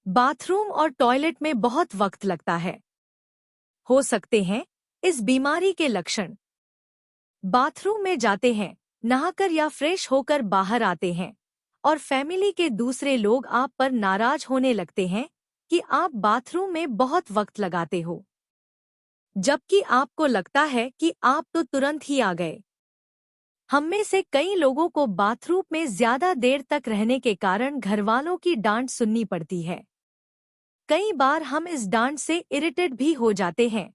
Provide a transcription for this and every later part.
Bathroom और toilet में बहुत वक्त लगता है। हो सकते हैं इस बीमारी के लक्षण। बाथरूम में जाते हैं, नहाकर या फ्रेश होकर बाहर आते हैं और फैमिली के दूसरे लोग आप पर नाराज होने लगते हैं कि आप बाथरूम में बहुत वक्त लगाते हो, जबकि आपको लगता है कि आप तो तुरंत ही आ गए। हम में से कई लोगों को बाथरूम में ज्यादा देर तक रहने के कारण घरवालों की डांट सुननी पड़ती है। कई बार हम इस डांट से इरिटेट भी हो जाते हैं,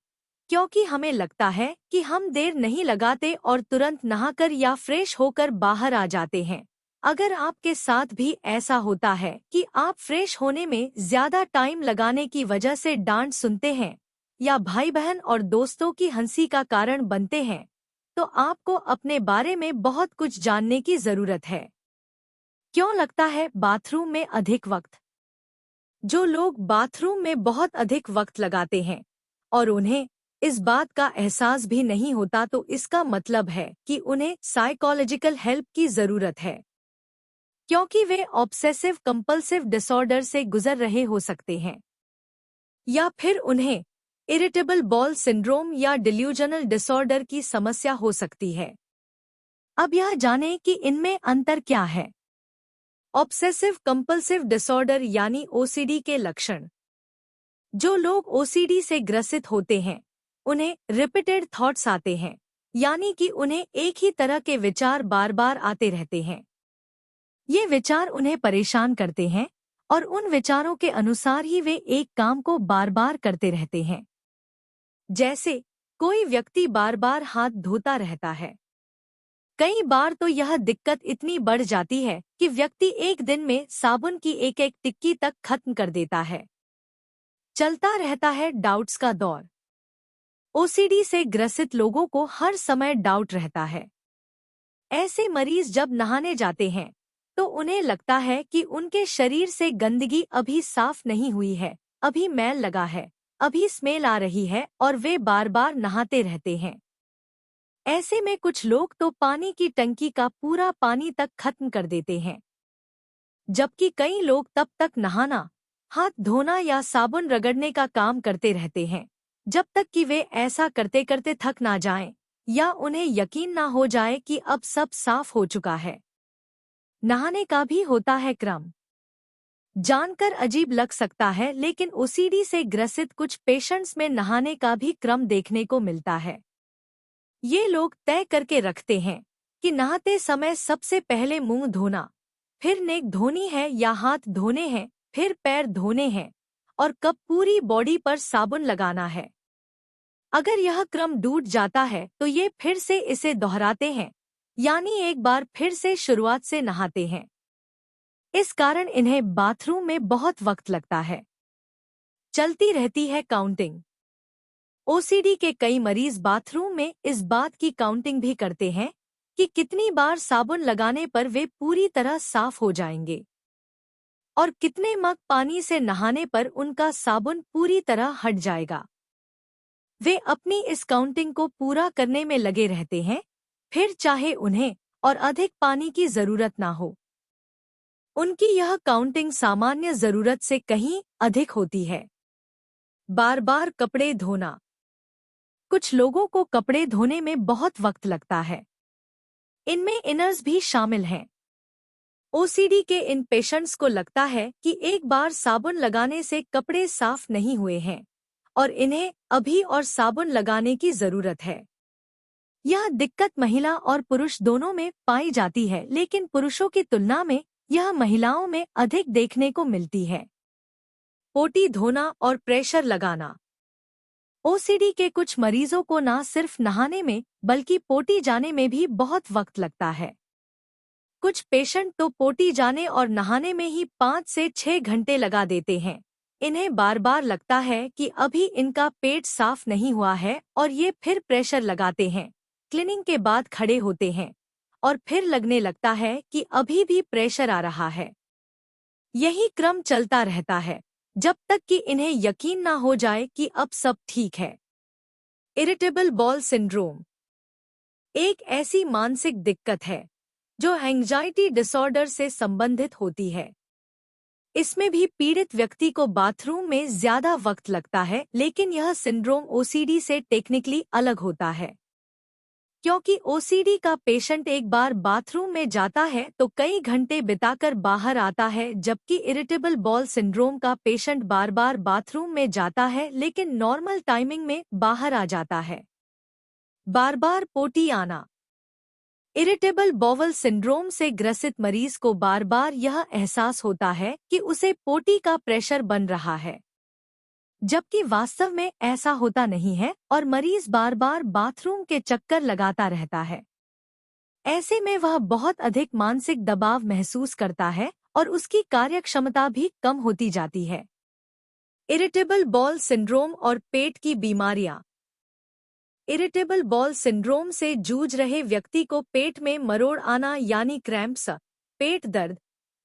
क्योंकि हमें लगता है कि हम देर नहीं लगाते और तुरंत नहाकर या फ्रेश होकर बाहर आ जाते हैं। अगर आपके साथ भी ऐसा होता है कि आप फ्रेश होने में ज्यादा टाइम लगाने की वजह से डांट सुनते हैं या भाई बहन और दोस्तों की हंसी का कारण बनते हैं, तो आपको अपने बारे में बहुत कुछ जानने की जरूरत है। क्यों लगता है बाथरूम में अधिक वक्त? जो लोग बाथरूम में बहुत अधिक वक्त लगाते हैं और उन्हें इस बात का एहसास भी नहीं होता, तो इसका मतलब है कि उन्हें साइकोलॉजिकल हेल्प की जरूरत है, क्योंकि वे ऑब्सेसिव कंपल्सिव डिसऑर्डर से गुजर रहे हो सकते हैं, या फिर उन्हें इरिटेबल बॉल सिंड्रोम या डिल्यूजनल डिसऑर्डर की समस्या हो सकती है। अब यह जानें कि इनमें अंतर क्या है। ऑब्सेसिव कंपल्सिव डिसऑर्डर यानी ओसीडी के लक्षण। जो लोग ओसीडी से ग्रसित होते हैं, उन्हें रिपीटेड थॉट्स आते हैं, यानी कि उन्हें एक ही तरह के विचार बार बार आते रहते हैं। ये विचार उन्हें परेशान करते हैं और उन विचारों के अनुसार ही वे एक काम को बार बार करते रहते हैं। जैसे कोई व्यक्ति बार बार हाथ धोता रहता है। कई बार तो यह दिक्कत इतनी बढ़ जाती है कि व्यक्ति एक दिन में साबुन की एक एक टिक्की तक खत्म कर देता है। चलता रहता है डाउट्स का दौर। ओसीडी से ग्रसित लोगों को हर समय डाउट रहता है। ऐसे मरीज जब नहाने जाते हैं तो उन्हें लगता है कि उनके शरीर से गंदगी अभी साफ नहीं हुई है, अभी मैल लगा है, अभी स्मेल आ रही है, और वे बार बार नहाते रहते हैं। ऐसे में कुछ लोग तो पानी की टंकी का पूरा पानी तक खत्म कर देते हैं, जबकि कई लोग तब तक नहाना, हाथ धोना या साबुन रगड़ने का काम करते रहते हैं जब तक कि वे ऐसा करते करते थक ना जाएं या उन्हें यकीन ना हो जाए कि अब सब साफ हो चुका है। नहाने का भी होता है क्रम। जानकर अजीब लग सकता है, लेकिन ओसीडी से ग्रसित कुछ पेशेंट्स में नहाने का भी क्रम देखने को मिलता है। ये लोग तय करके रखते हैं कि नहाते समय सबसे पहले मुंह धोना, फिर नेक धोनी है या हाथ धोने हैं, फिर पैर धोने हैं और कब पूरी बॉडी पर साबुन लगाना है। अगर यह क्रम टूट जाता है तो ये फिर से इसे दोहराते हैं, यानी एक बार फिर से शुरुआत से नहाते हैं। इस कारण इन्हें बाथरूम में बहुत वक्त लगता है। चलती रहती है काउंटिंग। ओसीडी के कई मरीज बाथरूम में इस बात की काउंटिंग भी करते हैं कि कितनी बार साबुन लगाने पर वे पूरी तरह साफ हो जाएंगे और कितने मग पानी से नहाने पर उनका साबुन पूरी तरह हट जाएगा। वे अपनी इस काउंटिंग को पूरा करने में लगे रहते हैं, फिर चाहे उन्हें और अधिक पानी की जरूरत ना हो। उनकी यह काउंटिंग सामान्य जरूरत से कहीं अधिक होती है। बार बार कपड़े धोना। कुछ लोगों को कपड़े धोने में बहुत वक्त लगता है। इनमें इनर्स भी शामिल हैं। ओसीडी के इन पेशेंट्स को लगता है कि एक बार साबुन लगाने से कपड़े साफ नहीं हुए हैं और इन्हें अभी और साबुन लगाने की जरूरत है। यह दिक्कत महिला और पुरुष दोनों में पाई जाती है, लेकिन पुरुषों की तुलना में यह महिलाओं में अधिक देखने को मिलती है। पोटी धोना और प्रेशर लगाना। ओसीडी के कुछ मरीजों को न सिर्फ नहाने में बल्कि पोटी जाने में भी बहुत वक्त लगता है। कुछ पेशेंट तो पोटी जाने और नहाने में ही 5 से 6 घंटे लगा देते हैं। इन्हें बार बार लगता है कि अभी इनका पेट साफ नहीं हुआ है और ये फिर प्रेशर लगाते हैं। क्लीनिंग के बाद खड़े होते हैं और फिर लगने लगता है कि अभी भी प्रेशर आ रहा है। यही क्रम चलता रहता है जब तक कि इन्हें यकीन ना हो जाए कि अब सब ठीक है। इरिटेबल बॉल सिंड्रोम एक ऐसी मानसिक दिक्कत है जो एंग्जाइटी डिसऑर्डर से संबंधित होती है। इसमें भी पीड़ित व्यक्ति को बाथरूम में ज्यादा वक्त लगता है, लेकिन यह सिंड्रोम ओसीडी से टेक्निकली अलग होता है। क्योंकि ओसीडी का पेशेंट एक बार बाथरूम में जाता है तो कई घंटे बिताकर बाहर आता है, जबकि इरिटेबल बॉल सिंड्रोम का पेशेंट बार बार बाथरूम में जाता है लेकिन नॉर्मल टाइमिंग में बाहर आ जाता है। बार बार पोटी आना। इरिटेबल बॉवल सिंड्रोम से ग्रसित मरीज को बार बार यह एहसास होता है कि उसे पोटी का प्रेशर बन रहा है, जबकि वास्तव में ऐसा होता नहीं है और मरीज बार बार बाथरूम के चक्कर लगाता रहता है। ऐसे में वह बहुत अधिक मानसिक दबाव महसूस करता है और उसकी कार्यक्षमता भी कम होती जाती है। इरिटेबल बॉल सिंड्रोम और पेट की बीमारियां। इरिटेबल बॉल सिंड्रोम से जूझ रहे व्यक्ति को पेट में मरोड़ आना यानी क्रैम्प्स, पेट दर्द,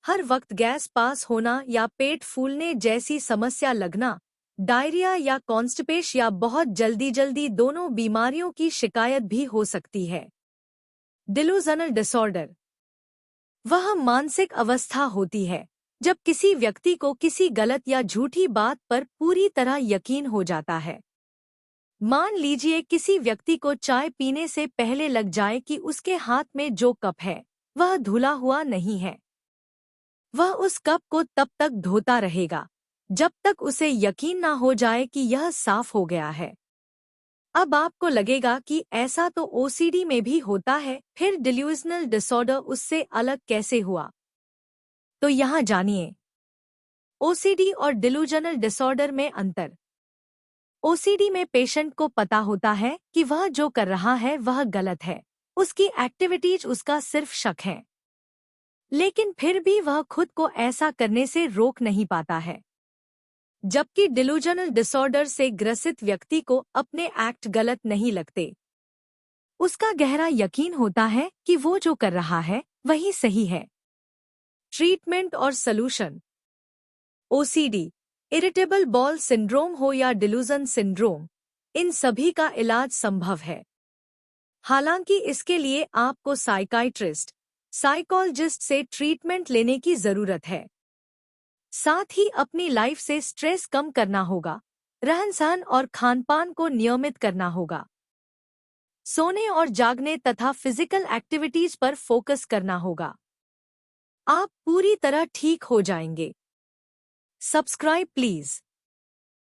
हर वक्त गैस पास होना या पेट फूलने जैसी समस्या लगना, डायरिया या कॉन्स्टिपेशन या बहुत जल्दी दोनों बीमारियों की शिकायत भी हो सकती है। डिलूजनल डिसऑर्डर वह मानसिक अवस्था होती है जब किसी व्यक्ति को किसी गलत या झूठी बात पर पूरी तरह यकीन हो जाता है। मान लीजिए किसी व्यक्ति को चाय पीने से पहले लग जाए कि उसके हाथ में जो कप है वह धुला हुआ नहीं है। वह उस कप को तब तक धोता रहेगा जब तक उसे यकीन ना हो जाए कि यह साफ हो गया है। अब आपको लगेगा कि ऐसा तो ओसीडी में भी होता है, फिर डिल्यूजनल डिसऑर्डर उससे अलग कैसे हुआ? तो यहाँ जानिए ओसीडी और डिल्यूजनल डिसऑर्डर में अंतर। ओसीडी में पेशेंट को पता होता है कि वह जो कर रहा है वह गलत है, उसकी एक्टिविटीज उसका सिर्फ शक है, लेकिन फिर भी वह खुद को ऐसा करने से रोक नहीं पाता है। जबकि डिल्यूजनल डिसऑर्डर से ग्रसित व्यक्ति को अपने एक्ट गलत नहीं लगते, उसका गहरा यकीन होता है कि वो जो कर रहा है वही सही है। ट्रीटमेंट और solution. OCD, irritable ball syndrome हो या डिल्यूजन सिंड्रोम, इन सभी का इलाज संभव है। हालांकि इसके लिए आपको साइकाइट्रिस्ट, साइकोलॉजिस्ट से ट्रीटमेंट लेने की जरूरत है। साथ ही अपनी लाइफ से स्ट्रेस कम करना होगा, रहन-सहन और खानपान को नियमित करना होगा, सोने और जागने तथा फिजिकल एक्टिविटीज पर फोकस करना होगा। आप पूरी तरह ठीक हो जाएंगे। Subscribe please.